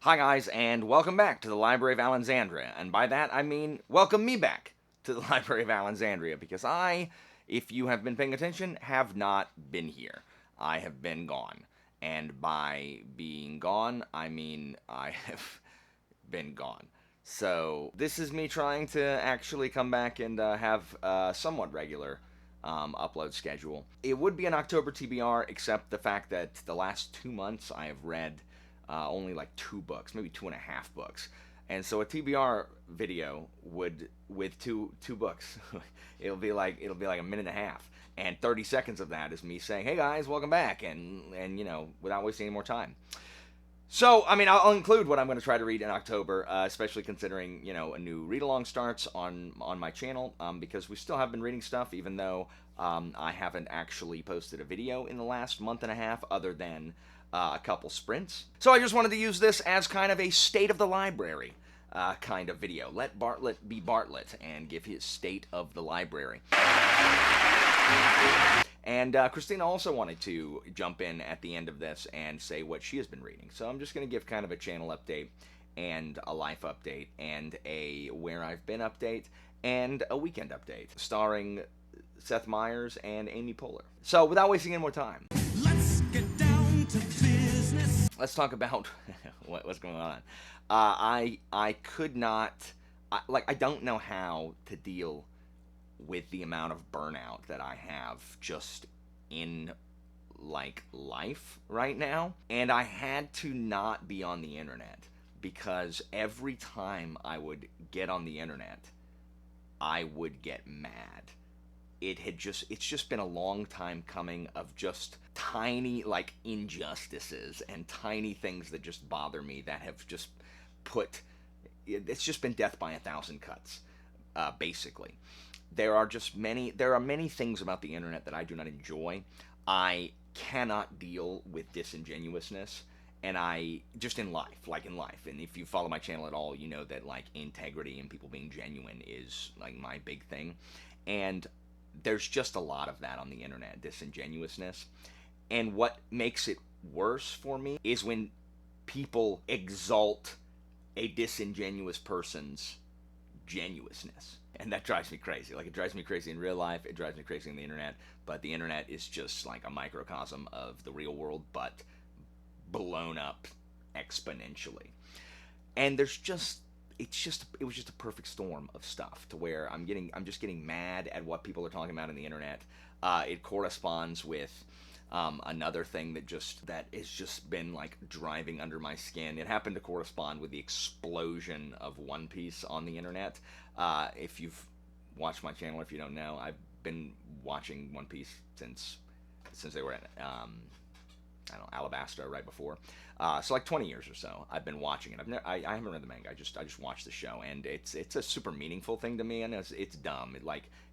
Hi guys, and welcome back to the Library of Alexandria. And by that I mean welcome me back to the Library of Alexandria, because I, if you have been paying attention, have not been here. I have been gone. And by being gone, I mean I have been gone. So this is me trying to actually come back and have a somewhat regular upload schedule. It would be an October TBR, except the fact that the last 2 months I have read only like 2 books, maybe 2.5 books. And so a TBR video would, with two books, it'll be like a minute and a half, and 30 seconds of that is me saying, "Hey guys, welcome back," and without wasting any more time. So, I mean, I'll include what I'm going to try to read in October, especially considering, a new read-along starts on my channel, because we still have been reading stuff, even though I haven't actually posted a video in the last month and a half, other than a couple sprints. So I just wanted to use this as kind of a state of the library kind of video. Let Bartlett be Bartlett and give his state of the library. And Christina also wanted to jump in at the end of this and say what she has been reading. So I'm just going to give kind of a channel update and a life update and a where I've been update and a weekend update, starring Seth Meyers and Amy Poehler. So without wasting any more time, let's get down to business. Let's talk about what's going on. I could not, I don't know how to deal with the amount of burnout that I have just in life right now. And I had to not be on the internet, because every time I would get on the internet, I would get mad. It's just been a long time coming of just tiny injustices and tiny things that just bother me, that have just it's just been death by 1,000 cuts, basically. There are many things about the internet that I do not enjoy. I cannot deal with disingenuousness, and I just in life, and if you follow my channel at all, you know that integrity and people being genuine is my big thing. And there's just a lot of that on the internet, disingenuousness. And what makes it worse for me is when people exalt a disingenuous person's genuineness. And that drives me crazy. It drives me crazy in real life, it drives me crazy on the internet, but the internet is just like a microcosm of the real world, but blown up exponentially. And it was just a perfect storm of stuff, to where I'm just getting mad at what people are talking about on the internet. It corresponds with another thing that has just been driving under my skin. It happened to correspond with the explosion of One Piece on the internet. If you've watched my channel, if you don't know, I've been watching One Piece since they were at I don't know, Alabasta right before. So 20 years or so I've been watching it. I haven't read the manga. I just watched the show, and it's a super meaningful thing to me. And it's dumb.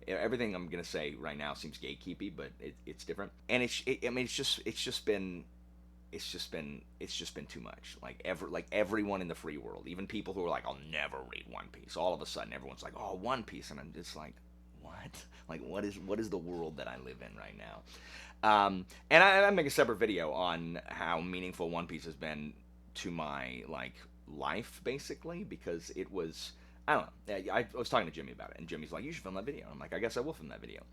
Everything I'm gonna say right now seems gatekeepy, but it's different. And it's just been too much. Everyone in the free world, even people who are like, "I'll never read One Piece," all of a sudden everyone's like, "Oh, One Piece," and I'm just like, what? What is the world that I live in right now? And I make a separate video on how meaningful One Piece has been to my life, basically, because it was, I don't know. I was talking to Jimmy about it, and Jimmy's like, "You should film that video." I'm like, "I guess I will film that video."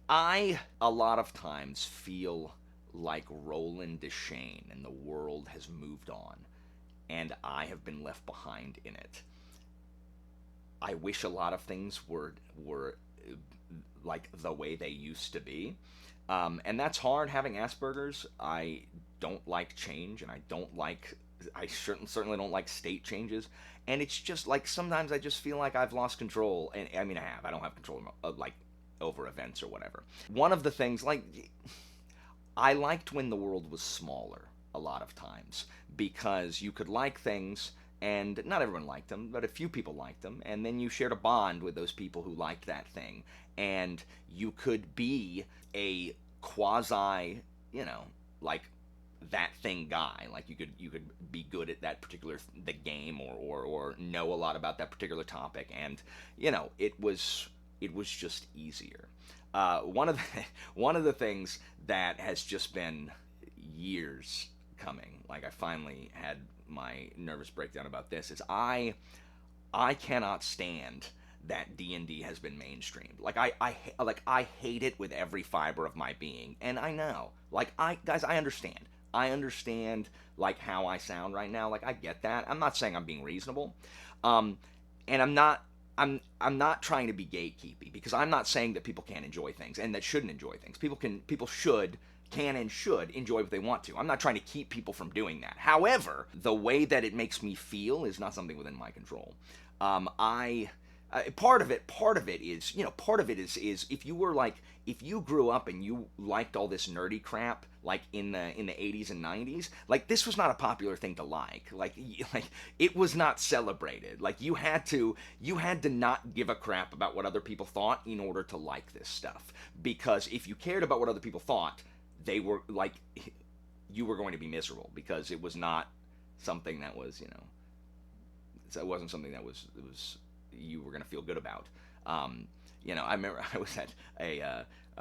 I a lot of times feel like Roland Deschain, and the world has moved on, and I have been left behind in it. I wish a lot of things were the way they used to be. And that's hard, having Asperger's. I don't like change, and I certainly don't like state changes. And it's just sometimes I just feel like I've lost control. And I mean, I don't have control of, over events or whatever. One of the things, I liked when the world was smaller a lot of times, because you could like things, and not everyone liked them, but a few people liked them, and then you shared a bond with those people who liked that thing, and you could be a quasi, that thing guy. You could be good at that particular the game, or know a lot about that particular topic, and it was just easier. One of the things that has just been years coming, I finally had my nervous breakdown about this is I cannot stand that D&D has been mainstreamed. Like I hate it with every fiber of my being. And I know. Like guys, I understand. I understand like how I sound right now. Like I get that. I'm not saying I'm being reasonable. And I'm not trying to be gatekeepy because I'm not saying that people can't enjoy things and that shouldn't enjoy things. People should can and should enjoy what they want to. I'm not trying to keep people from doing that. However, the way that it makes me feel is not something within my control. I part of it is, part of it is if you were like, if you grew up and you liked all this nerdy crap like in the 80s and 90s, like this was not a popular thing to like it was not celebrated. Like you had to not give a crap about what other people thought in order to like this stuff, because if you cared about what other people thought, they were like, you were going to be miserable because it was not something that was, it wasn't something that was you were going to feel good about. I remember I was at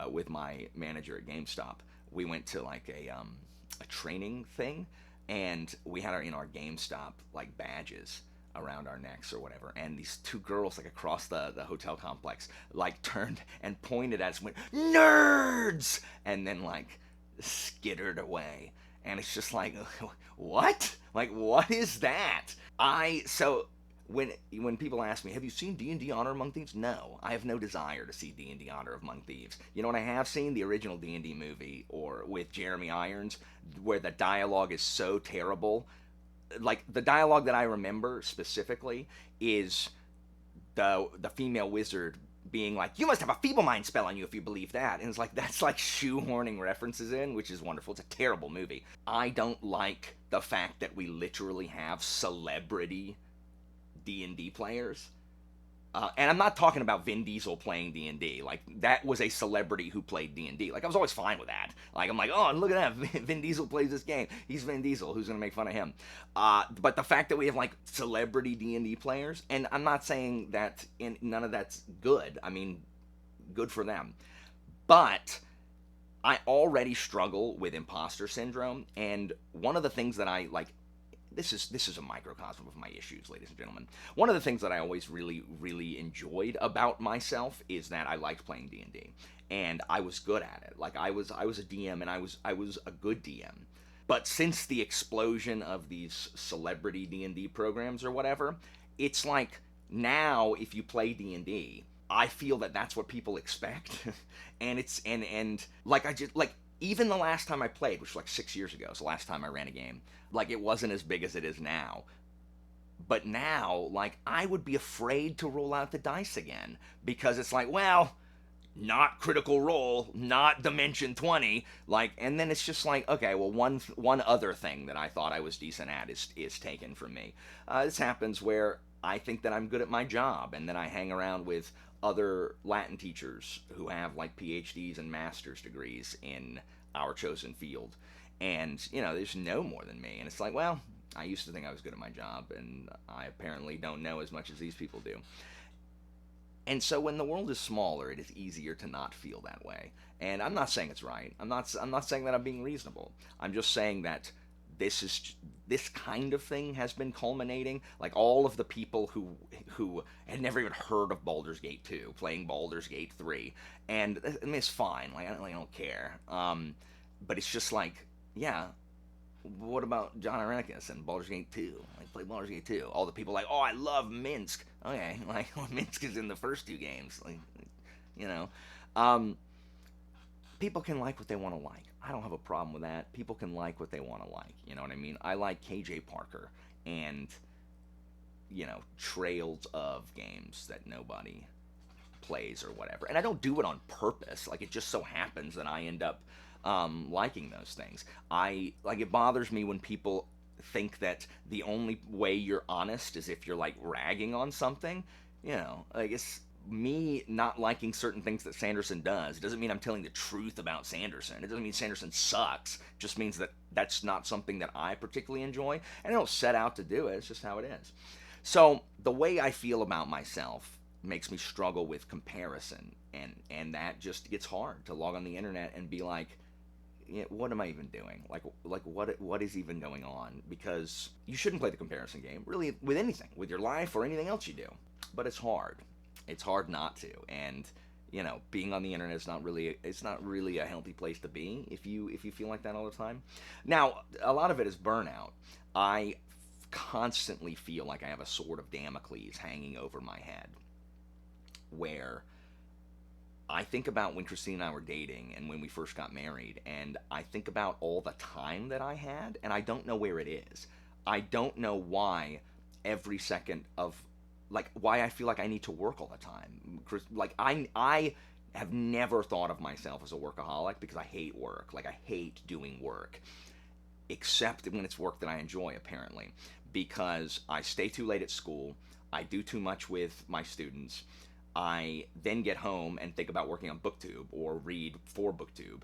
with my manager at GameStop. We went to like a training thing, and we had our GameStop like badges around our necks or whatever, and these two girls like across the hotel complex like turned and pointed at us and went, "Nerds!" and then like skittered away. And it's just like, what? Like, what is that? When people ask me, have you seen D&D Honor Among Thieves? No, I have no desire to see D&D Honor Among Thieves. You know what I have seen? The original D&D movie, or with Jeremy Irons, where the dialogue is so terrible. Like, the dialogue that I remember specifically is the female wizard being like, "You must have a feeble mind spell on you if you believe that." And it's like, that's like shoehorning references in, which is wonderful. It's a terrible movie. I don't like the fact that we literally have celebrity D&D players. And I'm not talking about Vin Diesel playing D&D. Like, that was a celebrity who played D&D. Like, I was always fine with that. Like, I'm like, oh, look at that. Vin Diesel plays this game. He's Vin Diesel. Who's going to make fun of him? But the fact that we have, like, celebrity D&D players, and I'm not saying that none of that's good. I mean, good for them. But I already struggle with imposter syndrome, and one of the things that I, like, this is a microcosm of my issues, ladies and gentlemen. One of the things that I always really, really enjoyed about myself is that I liked playing D&D, and I was good at it. Like I was a DM, and I was a good DM. But since the explosion of these celebrity D&D programs or whatever, it's like now if you play D&D, I feel that that's what people expect, and it's and like I just like. Even the last time I played, which was like 6 years ago, so the last time I ran a game, like it wasn't as big as it is now. But now, like, I would be afraid to roll out the dice again because it's like, well, not critical role, not dimension 20, like, and then it's just like, okay, well, one other thing that I thought I was decent at is taken from me. This happens where I think that I'm good at my job, and then I hang around with other Latin teachers who have like PhDs and master's degrees in our chosen field, and they just know more than me, and it's like, well, I used to think I was good at my job, and I apparently don't know as much as these people do. And so when the world is smaller, it is easier to not feel that way. And I'm not saying it's right. I'm not saying that I'm being reasonable. I'm just saying that this kind of thing has been culminating. Like all of the people who had never even heard of Baldur's Gate 2 playing Baldur's Gate 3, and I mean it's fine. Like I don't care. But it's just like, yeah. What about John Arenicus and Baldur's Gate 2? Like play Baldur's Gate 2. All the people like, oh, I love Minsk. Okay, like Minsk is in the first two games. Like, people can like what they want to like. I don't have a problem with that. People can like what they want to like. You know what I mean? I like KJ Parker and, trails of games that nobody plays or whatever. And I don't do it on purpose. Like, it just so happens that I end up liking those things. It bothers me when people think that the only way you're honest is if you're, like, ragging on something. It's me not liking certain things that Sanderson does doesn't mean I'm telling the truth about Sanderson. It doesn't mean Sanderson sucks. It just means that that's not something that I particularly enjoy, and I don't set out to do it. It's just how it is. So the way I feel about myself makes me struggle with comparison, and that just gets hard to log on the internet and be like, what am I even doing? Like what is even going on? Because you shouldn't play the comparison game, really, with anything, with your life or anything else you do. But it's hard. It's hard not to. And being on the internet is not really, it's not really a healthy place to be if you feel like that all the time. Now, a lot of it is burnout. I constantly feel like I have a sword of Damocles hanging over my head, where I think about when Christine and I were dating and when we first got married, and I think about all the time that I had, and I don't know where it is. I don't know why every second of, like, why I feel like I need to work all the time. Like, I have never thought of myself as a workaholic because I hate work. Like, I hate doing work, except when it's work that I enjoy, apparently, because I stay too late at school, I do too much with my students, I then get home and think about working on BookTube or read for BookTube,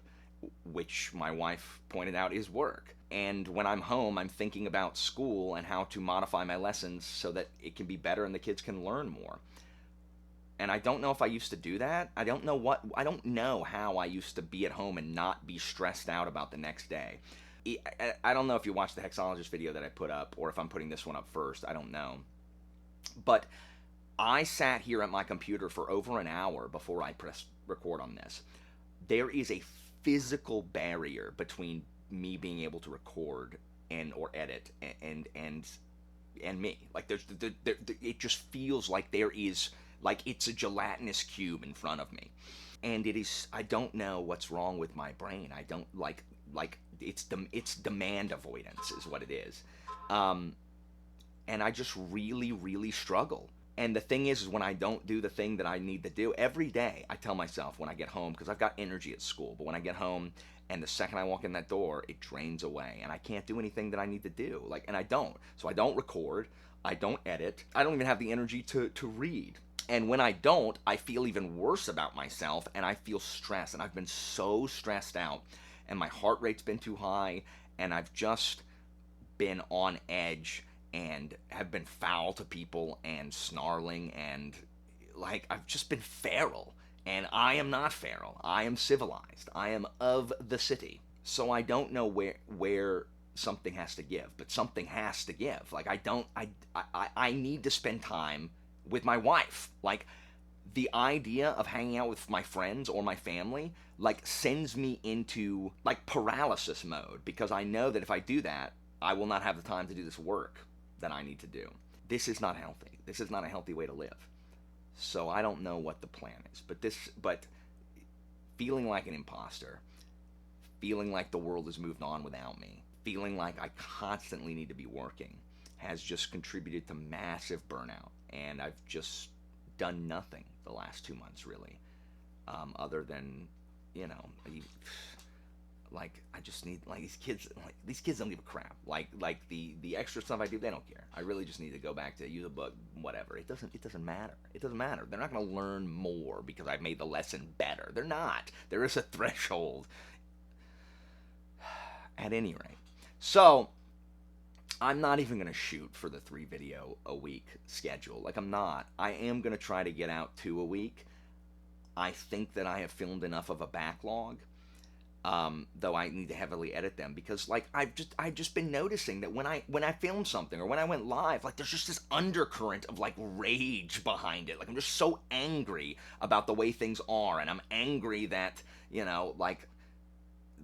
which my wife pointed out is work. And when I'm home, I'm thinking about school and how to modify my lessons so that it can be better and the kids can learn more. And I don't know if I used to do that. I don't know how I used to be at home and not be stressed out about the next day. I don't know if you watched the Hexologist video that I put up, or if I'm putting this one up first. I don't know. But I sat here at my computer for over an hour before I pressed record on this. There is a physical barrier between me being able to record and or edit and me. Like, it just feels like there is, like, it's a gelatinous cube in front of me. And it is, I don't know what's wrong with my brain. I don't like it's demand avoidance is what it is. And I just really, really struggle. And the thing is when I don't do the thing that I need to do every day, I tell myself when I get home, because I've got energy at school, but when I get home and the second I walk in that door, it drains away and I can't do anything that I need to do. Like, and I don't. So I don't record, I don't edit, I don't even have the energy to read. And when I don't, I feel even worse about myself and I feel stressed. And I've been so stressed out and my heart rate's been too high and I've just been on edge and have been foul to people and snarling and, like, I've just been feral. And I am not feral. I am civilized. I am of the city. So I don't know where something has to give, but something has to give. Like, I need to spend time with my wife. Like, the idea of hanging out with my friends or my family, like, sends me into, like, paralysis mode, because I know that if I do that, I will not have the time to do this work that I need to do. This is not healthy. This is not a healthy way to live. So I don't know what the plan is, but feeling like an imposter, feeling like the world has moved on without me, feeling like I constantly need to be working, has just contributed to massive burnout. And I've just done nothing the last 2 months, really, other than, like, I just need, like, these kids don't give a crap. Like the extra stuff I do, they don't care. I really just need to go back to use a book, whatever. It doesn't matter. It doesn't matter. They're not going to learn more because I've made the lesson better. They're not. There is a threshold. At any rate. So, I'm not even going to shoot for the 3 video a week schedule. Like, I'm not. I am going to try to get out 2 a week. I think that I have filmed enough of a backlog. Though I need to heavily edit them, because, like, I've just been noticing that when I film something or when I went live, like, there's just this undercurrent of, like, rage behind it. Like, I'm just so angry about the way things are, and I'm angry that,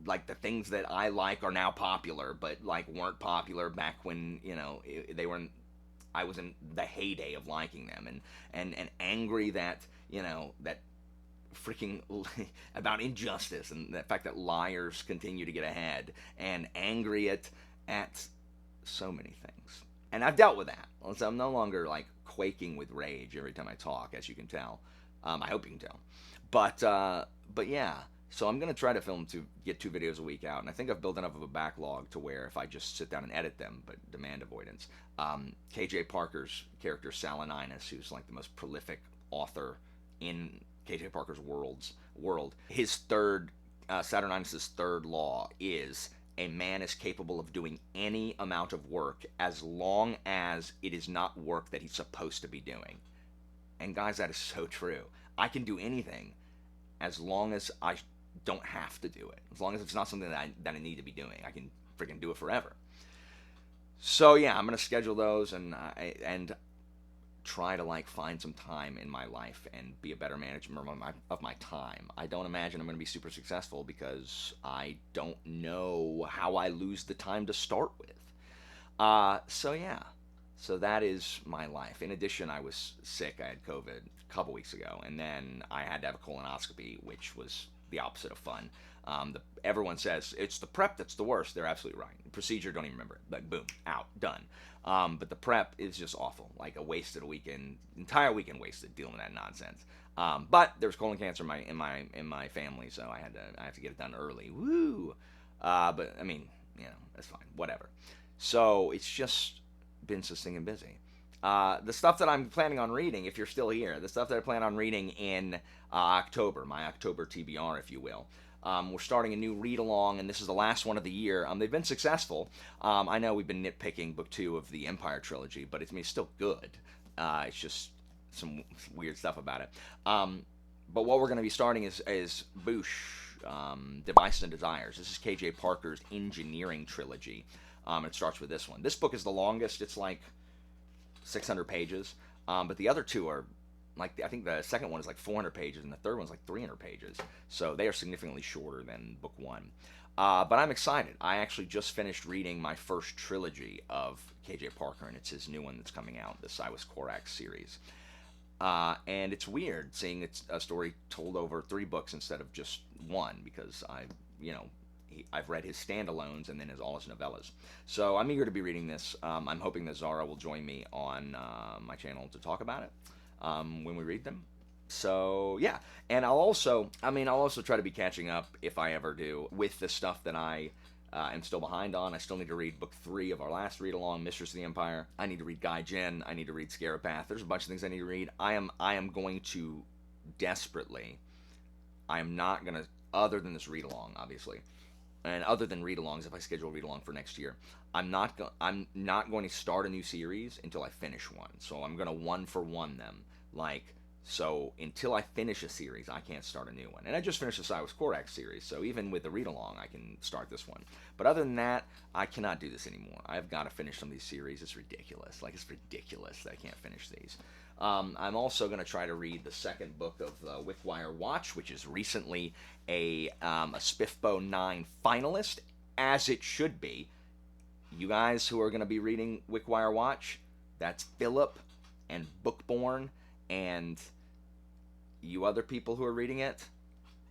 like the things that I like are now popular, but, like, weren't popular back when, they were I was in the heyday of liking them, and angry that, that freaking about injustice and the fact that liars continue to get ahead, and angry at so many things. And I've dealt with that. So I'm no longer, like, quaking with rage every time I talk, as you can tell. I hope you can tell. But yeah. So I'm going to try to get 2 videos a week out, and I think I've built enough of a backlog to where if I just sit down and edit them, but demand avoidance. KJ Parker's character, Saturninus, who's, like, the most prolific author in KJ Parker's world, his Saturninus' third law is a man is capable of doing any amount of work as long as it is not work that he's supposed to be doing. And guys, that is so true. I can do anything as long as don't have to do it. As long as it's not something that I need to be doing, I can freaking do it forever. So yeah, I'm gonna schedule those and try to like find some time in my life and be a better manager of my time. I don't imagine I'm gonna be super successful because I don't know how I lose the time to start with. So yeah, so that is my life. In addition, I was sick. I had COVID a couple weeks ago, and then I had to have a colonoscopy, which was the opposite of fun. Everyone says it's the prep that's the worst. They're absolutely right. The procedure, don't even remember it. Like boom, out, done. But the prep is just awful. Like a wasted weekend, entire weekend wasted dealing with that nonsense. But there was colon cancer in my family, so I have to get it done early. Woo! But I mean, that's fine. Whatever. So it's just been so stinking busy. The stuff that I'm planning on reading, if you're still here, the stuff that I plan on reading in October, my October TBR, if you will. We're starting a new read-along, and this is the last one of the year. They've been successful. I know we've been nitpicking book 2 of the Empire trilogy, but it's still good. It's just some weird stuff about it. But what we're going to be starting is Boosh, Devices and Desires. This is K.J. Parker's engineering trilogy. It starts with this one. This book is the longest. It's like 600 pages. But the other two are, like, I think the second one is like 400 pages, and the third one's like 300 pages. So they are significantly shorter than book 1. But I'm excited. I actually just finished reading my first trilogy of K.J. Parker, and it's his new one that's coming out, the Silas Korak series. And it's weird seeing it's a story told over 3 books instead of just one, because I've read his standalones and then all his novellas. So I'm eager to be reading this. I'm hoping that Zara will join me on my channel to talk about it when we read them. So yeah, and I'll also try to be catching up, if I ever do, with the stuff that I am still behind on. I still need to read book 3 of our last read-along, Mistress of the Empire. I need to read Gaijin. I need to read Scarapath. There's a bunch of things I need to read. I am going to desperately. I am not gonna, other than this read-along, obviously. And other than read-alongs, if I schedule a read-along for next year, I'm not going to start a new series until I finish one. So I'm going to one-for-one them. So until I finish a series, I can't start a new one. And I just finished the Silas Korak series, so even with the read-along, I can start this one. But other than that, I cannot do this anymore. I've got to finish some of these series. It's ridiculous. It's ridiculous that I can't finish these. I'm also going to try to read the second book of Wickwire Watch, which is recently a Spiffbo 9 finalist, as it should be. You guys who are going to be reading Wickwire Watch, that's Philip and Bookborn, and you other people who are reading it,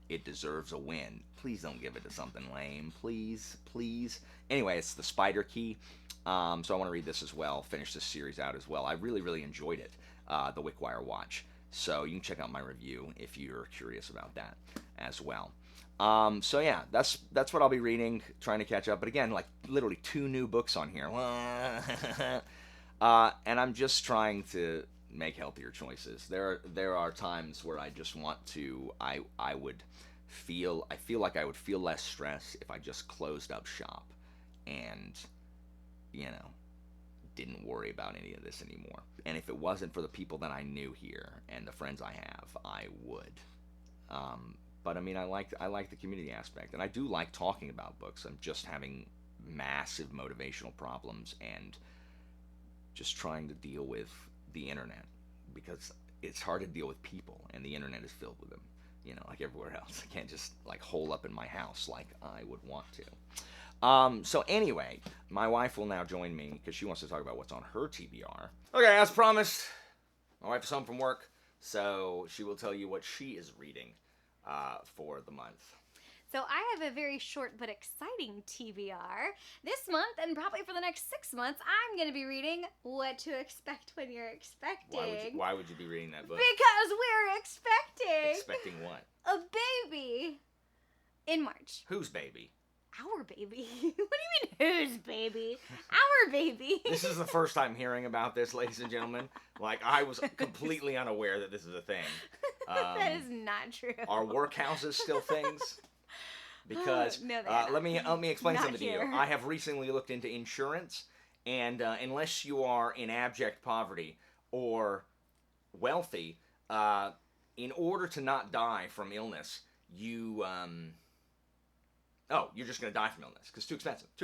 it deserves a win. Please don't give it to something lame. Please, please. Anyway, it's the Spider Key. So I want to read this as well, finish this series out as well. I really, really enjoyed it, the Wickwire Watch. So you can check out my review if you're curious about that as well. So yeah, that's what I'll be reading, trying to catch up. But again, literally 2 new books on here. And I'm just trying to make healthier choices. There are times where I just want to. I feel like I would feel less stress if I just closed up shop and didn't worry about any of this anymore. And if it wasn't for the people that I knew here and the friends I have, I would. But I mean, I like the community aspect, and I do like talking about books. I'm just having massive motivational problems and just trying to deal with the internet, because it's hard to deal with people, and the internet is filled with them, like everywhere else. I can't just hole up in my house like I would want to. So anyway, my wife will now join me because she wants to talk about what's on her TBR. Okay, as promised, my wife is home from work, so she will tell you what she is reading for the month. So I have a very short but exciting TBR. This month, and probably for the next 6 months, I'm going to be reading What to Expect When You're Expecting. Why would you be reading that book? Because we're expecting... Expecting what? A baby in March. Whose baby? Our baby. What do you mean, whose baby? Our baby. This is the first time hearing about this, ladies and gentlemen. I was completely unaware that this is a thing. That is not true. Are workhouses still things? Because no, let me explain something to you. here. I have recently looked into insurance, and unless you are in abject poverty or wealthy, in order to not die from illness, you're just going to die from illness because too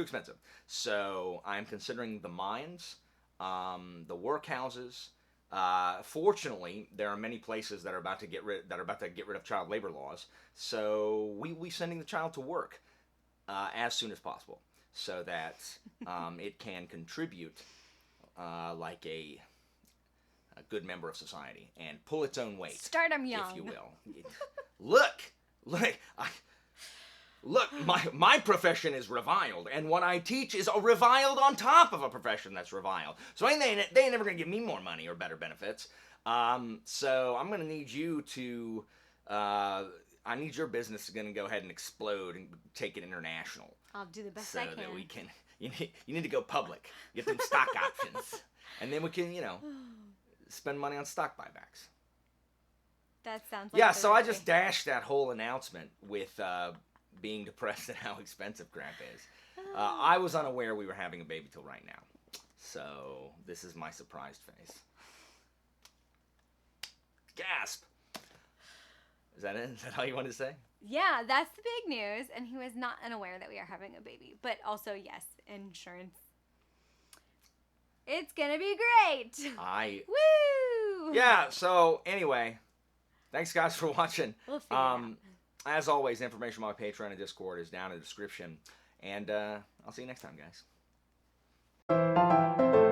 expensive. So I'm considering the mines, the workhouses. Fortunately, there are many places that are about to get rid of child labor laws. So we sending the child to work as soon as possible, so that it can contribute like a good member of society and pull its own weight. Start 'em young, if you will. Look, my profession is reviled, and what I teach is reviled on top of a profession that's reviled. So they ain't never gonna give me more money or better benefits. So I'm gonna need you to, I need your business to gonna go ahead and explode and take it international. I'll do the best I can. So that we can, you need to go public, get them stock options, and then we can, spend money on stock buybacks. That sounds like yeah. So I just dashed that whole announcement with being depressed at how expensive crap is. I was unaware we were having a baby till right now, so this is my surprised face. Gasp. Is that it? Is that all you wanted to say? Yeah, that's the big news, and he was not unaware that we are having a baby. But also, yes, insurance. It's gonna be great. Woo! Yeah. So anyway, thanks guys for watching. We'll figure it out. As always, information on my Patreon and Discord is down in the description. And I'll see you next time, guys.